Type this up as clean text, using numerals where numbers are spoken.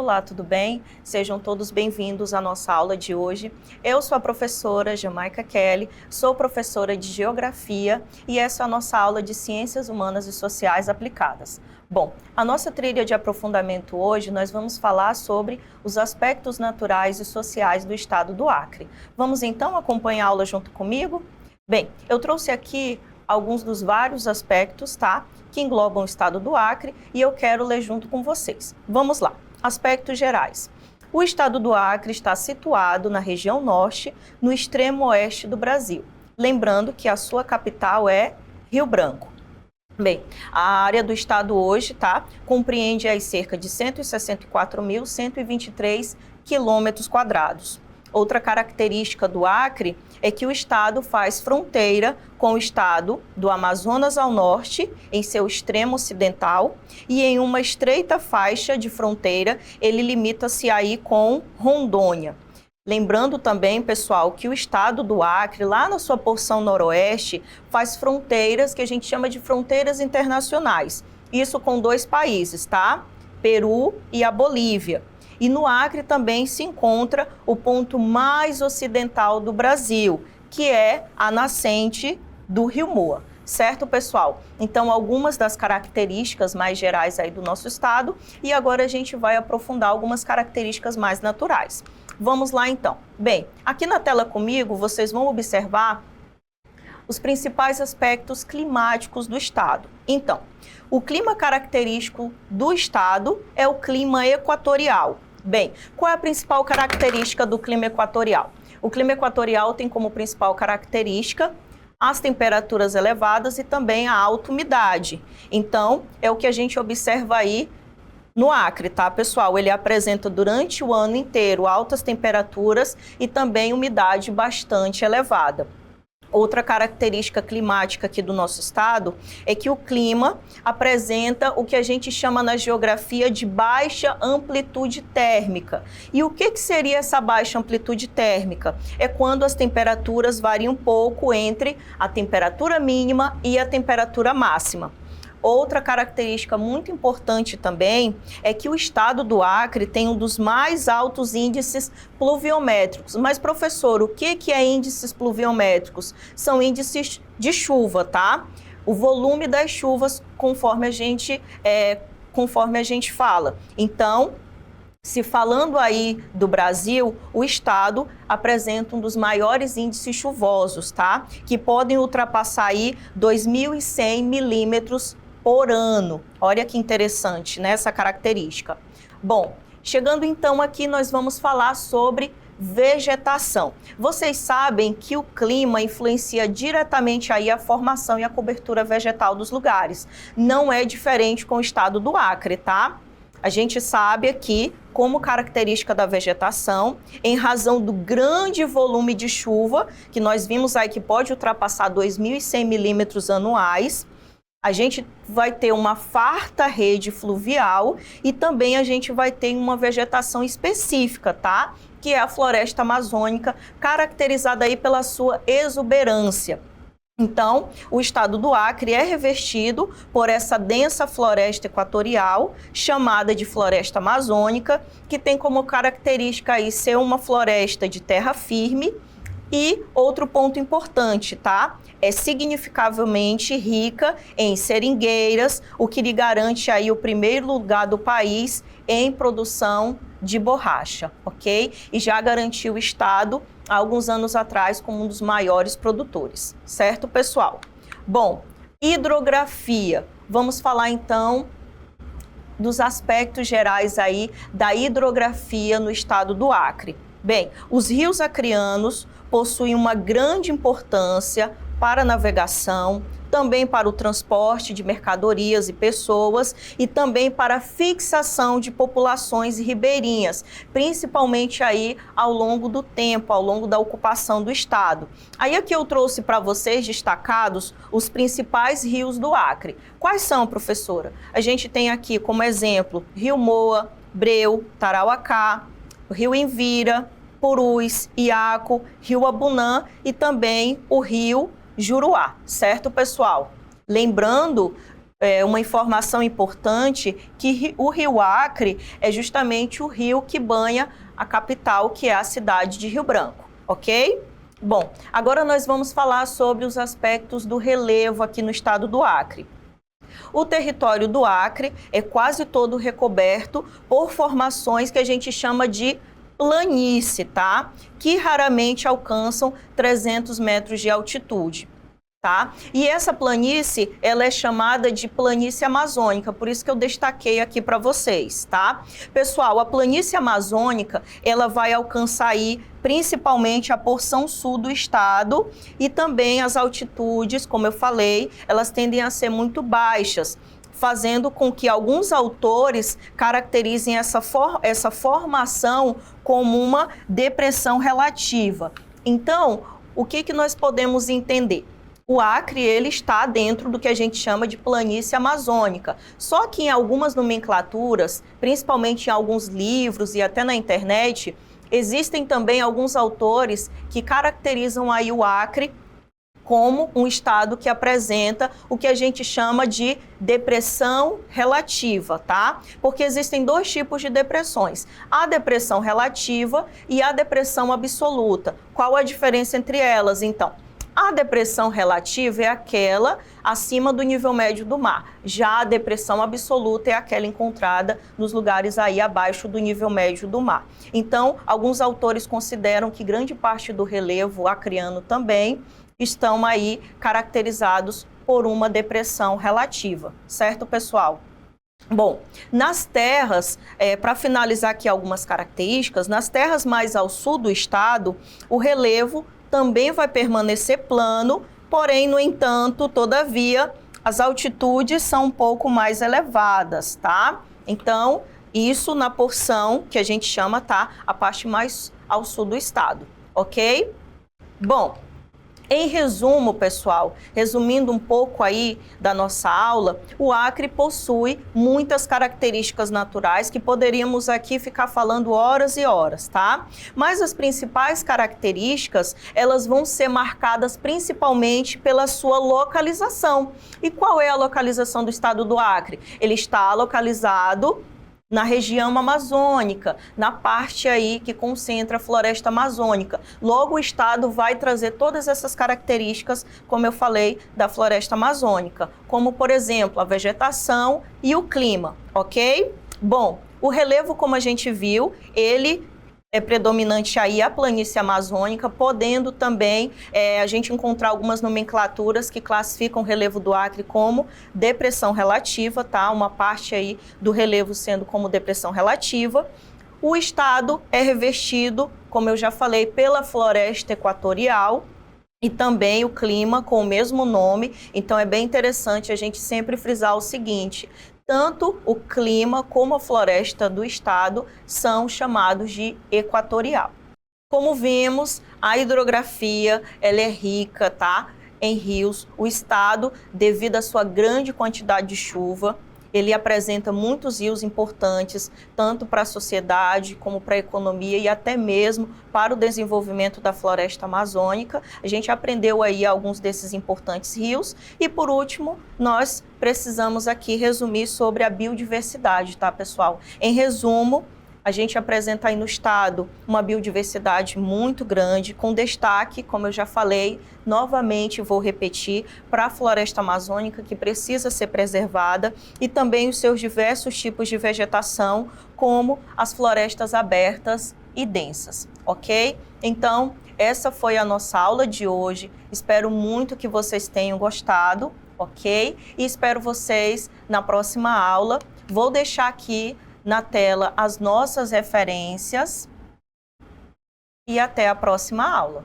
Olá, tudo bem? Sejam todos bem-vindos à nossa aula de hoje. Eu sou a professora Jamaica Kelly, sou professora de Geografia e essa é a nossa aula de Ciências Humanas e Sociais Aplicadas. Bom, a nossa trilha de aprofundamento hoje, nós vamos falar sobre os aspectos naturais e sociais do estado do Acre. Vamos então acompanhar a aula junto comigo? Bem, eu trouxe aqui alguns dos vários aspectos, tá? Que englobam o estado do Acre e eu quero ler junto com vocês. Vamos lá. Aspectos gerais. O estado do Acre está situado na região norte, no extremo oeste do Brasil. Lembrando que a sua capital é Rio Branco. Bem, a área do estado hoje, tá, compreende aí cerca de 164.123 quilômetros quadrados. Outra característica do Acre é que o estado faz fronteira com o estado do Amazonas ao norte, em seu extremo ocidental, e em uma estreita faixa de fronteira, ele limita-se aí com Rondônia. Lembrando também, pessoal, que o estado do Acre, lá na sua porção noroeste, faz fronteiras que a gente chama de fronteiras internacionais. Isso com dois países, tá? Peru e a Bolívia. E no Acre também se encontra o ponto mais ocidental do Brasil, que é a nascente do Rio Moa. Certo, pessoal? Então, algumas das características mais gerais aí do nosso estado, e agora a gente vai aprofundar algumas características mais naturais. Vamos lá, então. Bem, aqui na tela comigo, vocês vão observar os principais aspectos climáticos do estado. Então, o clima característico do estado é o clima equatorial. Bem, qual é a principal característica do clima equatorial? O clima equatorial tem como principal característica as temperaturas elevadas e também a alta umidade. Então, é o que a gente observa aí no Acre, tá, pessoal? Ele apresenta durante o ano inteiro altas temperaturas e também umidade bastante elevada. Outra característica climática aqui do nosso estado é que o clima apresenta o que a gente chama na geografia de baixa amplitude térmica. E o que seria essa baixa amplitude térmica? É quando as temperaturas variam um pouco entre a temperatura mínima e a temperatura máxima. Outra característica muito importante também é que o estado do Acre tem um dos mais altos índices pluviométricos. Mas, professor, o que é índices pluviométricos? São índices de chuva, tá? O volume das chuvas conforme a gente fala. Então, se falando aí do Brasil, o estado apresenta um dos maiores índices chuvosos, tá? Que podem ultrapassar aí 2.100 milímetros por ano. Olha que interessante, né, essa característica. Bom, chegando então aqui, nós vamos falar sobre vegetação. Vocês sabem que o clima influencia diretamente aí a formação e a cobertura vegetal dos lugares. Não é diferente com o estado do Acre, tá? A gente sabe aqui, como característica da vegetação, em razão do grande volume de chuva, que nós vimos aí que pode ultrapassar 2.100 milímetros anuais, a gente vai ter uma farta rede fluvial e também a gente vai ter uma vegetação específica, tá? Que é a floresta amazônica, caracterizada aí pela sua exuberância. Então, o estado do Acre é revestido por essa densa floresta equatorial, chamada de floresta amazônica, que tem como característica aí ser uma floresta de terra firme. E outro ponto importante, tá? É significavelmente rica em seringueiras, o que lhe garante aí o primeiro lugar do país em produção de borracha, ok? E já garantiu o estado há alguns anos atrás como um dos maiores produtores, certo, pessoal? Bom, hidrografia. Vamos falar então dos aspectos gerais aí da hidrografia no estado do Acre. Bem, os rios acreanos possuem uma grande importância para a navegação, também para o transporte de mercadorias e pessoas e também para a fixação de populações ribeirinhas, principalmente aí ao longo do tempo, ao longo da ocupação do estado. Aí aqui eu trouxe para vocês destacados os principais rios do Acre. Quais são, professora? A gente tem aqui como exemplo Rio Moa, Breu, Tarauacá, Rio Envira, Purus, Iaco, Rio Abunã e também o Rio Juruá, certo, pessoal? Lembrando uma informação importante que o Rio Acre é justamente o rio que banha a capital, que é a cidade de Rio Branco, ok? Bom, agora nós vamos falar sobre os aspectos do relevo aqui no estado do Acre. O território do Acre é quase todo recoberto por formações que a gente chama de planície, tá? Que raramente alcançam 300 metros de altitude. Tá? E essa planície, ela é chamada de planície amazônica, por isso que eu destaquei aqui para vocês, tá? Pessoal, a planície amazônica, ela vai alcançar aí principalmente a porção sul do estado e também as altitudes, como eu falei, elas tendem a ser muito baixas, fazendo com que alguns autores caracterizem essa formação como uma depressão relativa. Então, o que nós podemos entender? O Acre, ele está dentro do que a gente chama de planície amazônica. Só que em algumas nomenclaturas, principalmente em alguns livros e até na internet, existem também alguns autores que caracterizam aí o Acre como um estado que apresenta o que a gente chama de depressão relativa, tá? Porque existem dois tipos de depressões, a depressão relativa e a depressão absoluta. Qual a diferença entre elas, então? A depressão relativa é aquela acima do nível médio do mar. Já a depressão absoluta é aquela encontrada nos lugares aí abaixo do nível médio do mar. Então, alguns autores consideram que grande parte do relevo acreano também estão aí caracterizados por uma depressão relativa, certo, pessoal? Bom, nas terras, para finalizar aqui algumas características, nas terras mais ao sul do estado, o relevo também vai permanecer plano, porém, no entanto, todavia, as altitudes são um pouco mais elevadas, tá? Então, isso na porção que a gente chama, tá? A parte mais ao sul do estado, ok? Bom, em resumo, pessoal, resumindo um pouco aí da nossa aula, o Acre possui muitas características naturais que poderíamos aqui ficar falando horas e horas, tá? Mas as principais características, elas vão ser marcadas principalmente pela sua localização. E qual é a localização do estado do Acre? Ele está localizado na região amazônica, na parte aí que concentra a floresta amazônica. Logo, o estado vai trazer todas essas características, como eu falei, da floresta amazônica, como, por exemplo, a vegetação e o clima, ok? Bom, o relevo, como a gente viu, ele é predominante aí a planície amazônica, podendo também a gente encontrar algumas nomenclaturas que classificam o relevo do Acre como depressão relativa, tá? Uma parte aí do relevo sendo como depressão relativa. O estado é revestido, como eu já falei, pela floresta equatorial e também o clima com o mesmo nome. Então é bem interessante a gente sempre frisar o seguinte: tanto o clima como a floresta do estado são chamados de equatorial. Como vimos, a hidrografia ela é rica, tá? Em rios. O estado, devido à sua grande quantidade de chuva, ele apresenta muitos rios importantes, tanto para a sociedade como para a economia e até mesmo para o desenvolvimento da floresta amazônica. A gente aprendeu aí alguns desses importantes rios e, por último, nós precisamos aqui resumir sobre a biodiversidade, tá, pessoal? Em resumo, a gente apresenta aí no estado uma biodiversidade muito grande, com destaque, como eu já falei, novamente vou repetir, para a floresta amazônica, que precisa ser preservada, e também os seus diversos tipos de vegetação, como as florestas abertas e densas, ok? Então, essa foi a nossa aula de hoje. Espero muito que vocês tenham gostado, ok? E espero vocês na próxima aula. Vou deixar aqui na tela as nossas referências e até a próxima aula.